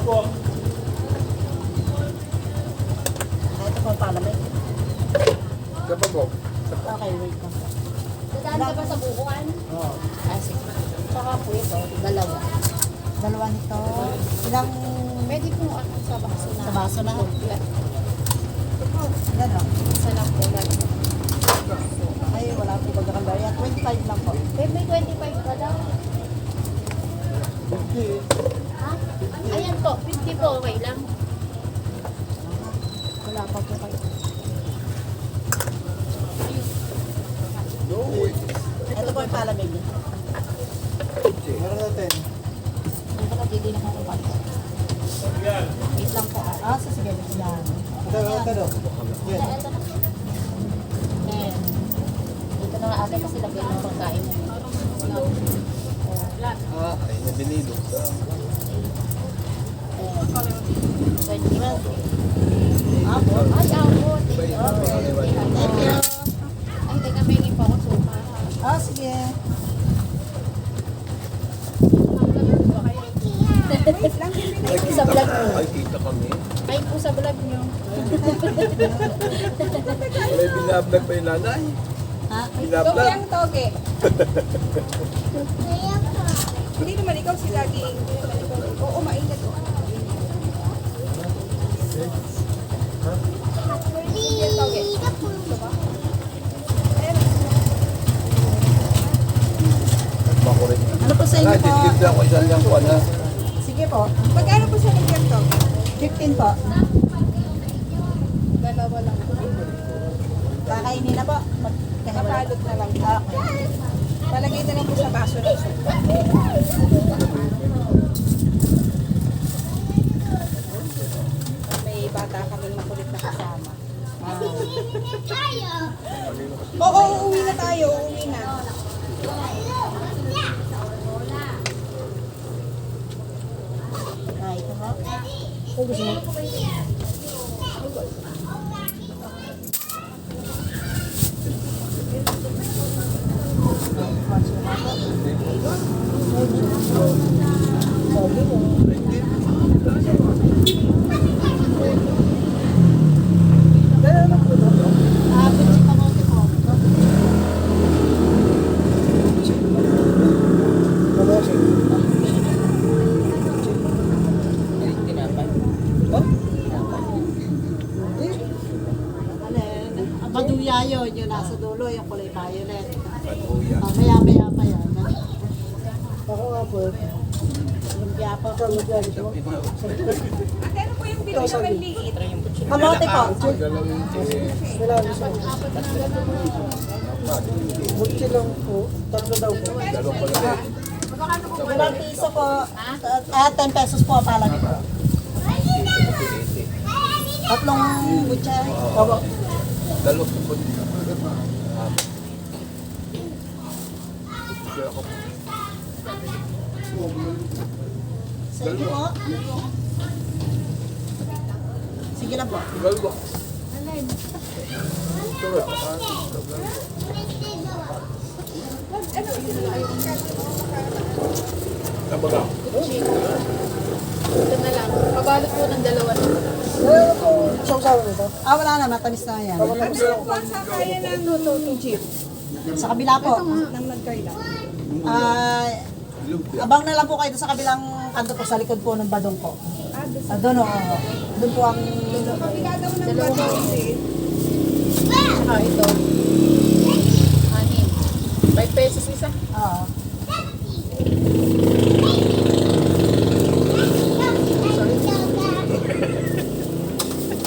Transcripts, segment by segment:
Ito po palamig. Dapat po. Okay, wait lang. Dadaan ka ba sa bukuan? Oo. Kasi. Saka po ito, dalawa. Dalawa nito. Ilang Pwede po ano sa baso na. sa baso na? Complete. Ilan o? Isa lang po lang. Ay, wala po pagkakambarya. 25 lang po. May 25 ka daw. Ha? Ayan po, 50 po, okay lang. Wala pa po kayo. Ito po yung palamig. Meron natin. Ang pala, hindi na ako pa. Wait lang po. Ah, so sige. Yan. Ito. Ito na. Ayan. Dito na nga ate kasi lagyan ng pagkain mo. Ay, nabinido. 20 po. Apo. Ay, ako. Thank you. Ay, teka, may pa ako suka. Ah, sige. Ay po sa vlog mo. Ay, kita kami. Ay po sa vlog nyo. May binablog pa yung nanay. Ha? Binablog. Toge. Hindi naman ikaw si Lagi. Oo, maingat ko. Yung toge. Makulit. Ano po sa inyo Ay, po? titigil ako isang yung kuwan na. Sige po. Magkano po siya ng yung toge? 15 po. Dalawa lang. Kakainin na po. Kapalot na lang. Okay. Palagay na lang po sa baso ng suka. May bata kaming makulit na kasama. Oo, uuwi na tayo. Uuwi na. Ah, ito po. Kung gusto mo. Sabi mo. Ah, bitsi kamote po. Ang paduya yun, yung nasa dulo, yung kulay violet. Maya-maya pa yan. Ako nga po. Lumpia pa. Ate, ano po yung bilhin ng maliit? Kamote po. Butsi lang po. Tatlo daw po. Ilang piso po? 10 pesos po pala nito. Tatlong butchay. Dalawang kupon. Sige po. Sige lang po. Dalawa. Tabaga. Ito na lang. Pabalot po ng dalawa na. Ano po? Saw-sawa nito? Ah, wala na. Matamis na yan. Kaya ng luto jeep Sa kabila po. ng nagkaila. Ah, abang na lang po kayo sa kabilang kanto po sa likod po ng badong po. Ah, doon o. Doon po ang... Kabila daw ng bato. Saka ito. 6. 5 pesos isa. Oo.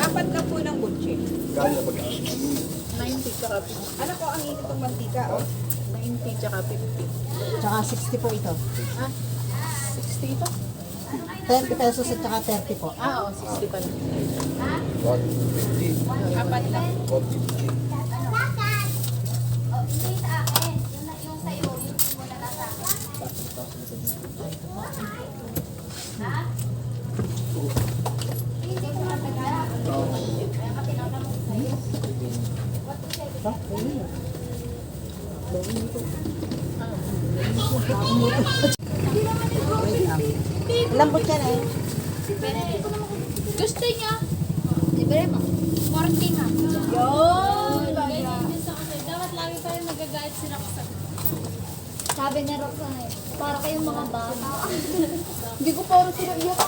Apat na po ng butche. Kaya pag 90 tsaka 50. Ano po ang init ng mantika? Oh? 90 tsaka 50. Tsaka 60 po ito. Ha? 60 ito? 30 pesos at tsaka 30 po. Ah, oo, 60 pala. 150. Apat na. 150. Ilang butchay na eh? Gusto niya. Libre mo. 40 nga. Yun! Dapat lagi pa rin nagagayat sila kasi. Sabi ni Roxanne, para kayong mga bata. Hindi ko puro sila iyak.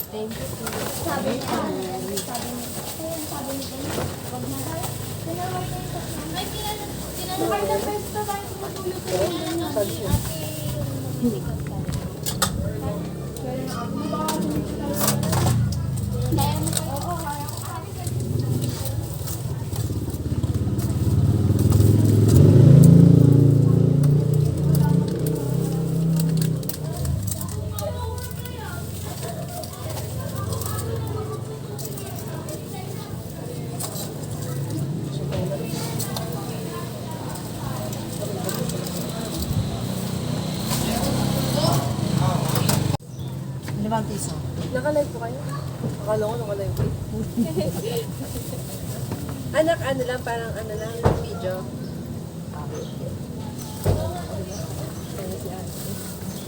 Thank you. Sabi niya, sabi niya, wag na tayo. Ay, kinala ng pesto tayo matulog ko yun. Limang piso. Nakalive po kayo? Akala ko nakalive po. Anak, ano lang, parang ano lang, video.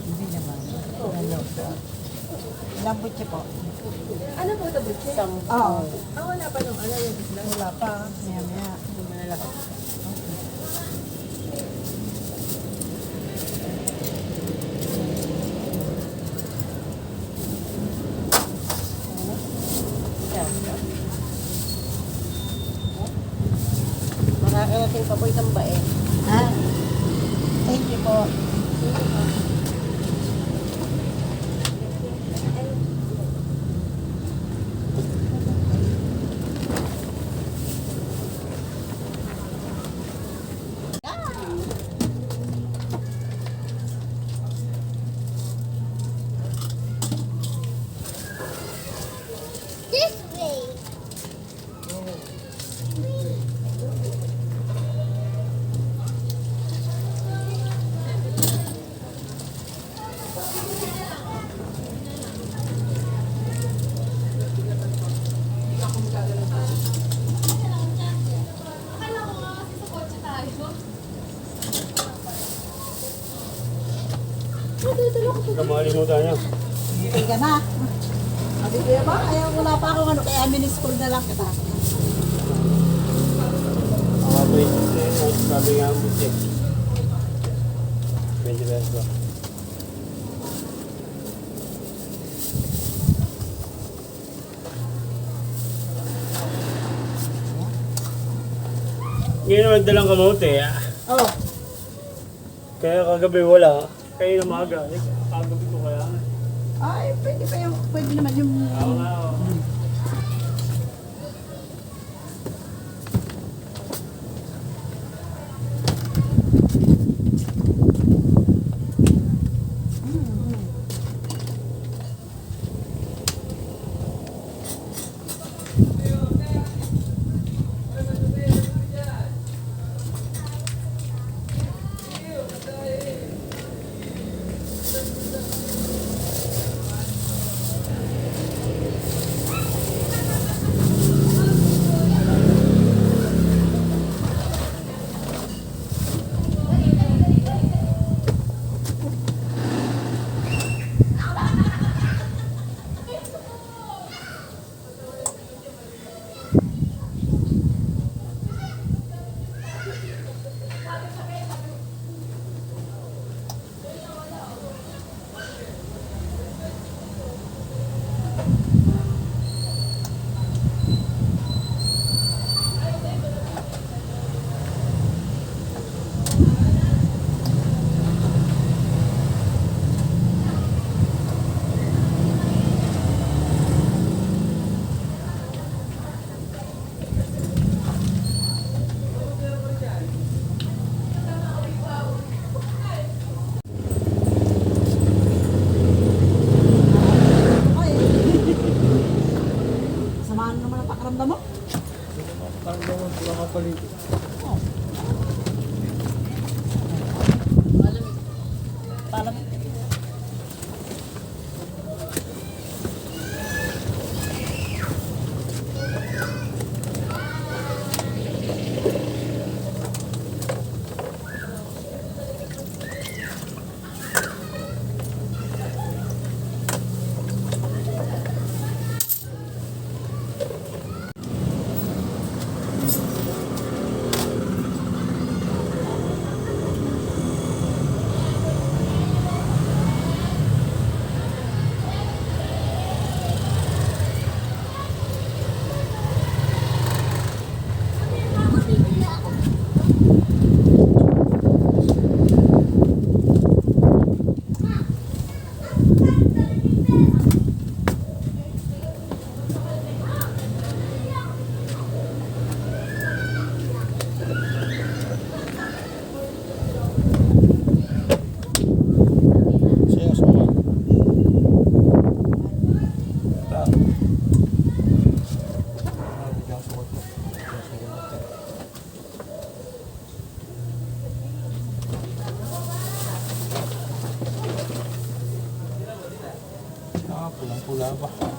Hindi naman. Ilang butche po? Ano po ito, Butche? Oo. Wala pa nung ano, yung isla. Wala pa. Maya. Makakarating pa po isang bae. Ha? Thank you po. This way. Kamalimutan niya. Hindi ka na. Sabi ko ba? Ayaw, wala pa akong ano. Kaya mini-school na lang kita. Mga 20 sabi nga ang buti. 20 pesos ba? Ngayon naman dalang kamote. Oh. Kaya kagabi wala. Kaya na maaga. Kagabi ko kaya. Ay, pwede pa yung, pwede naman yung... Oo nga. Pula pa.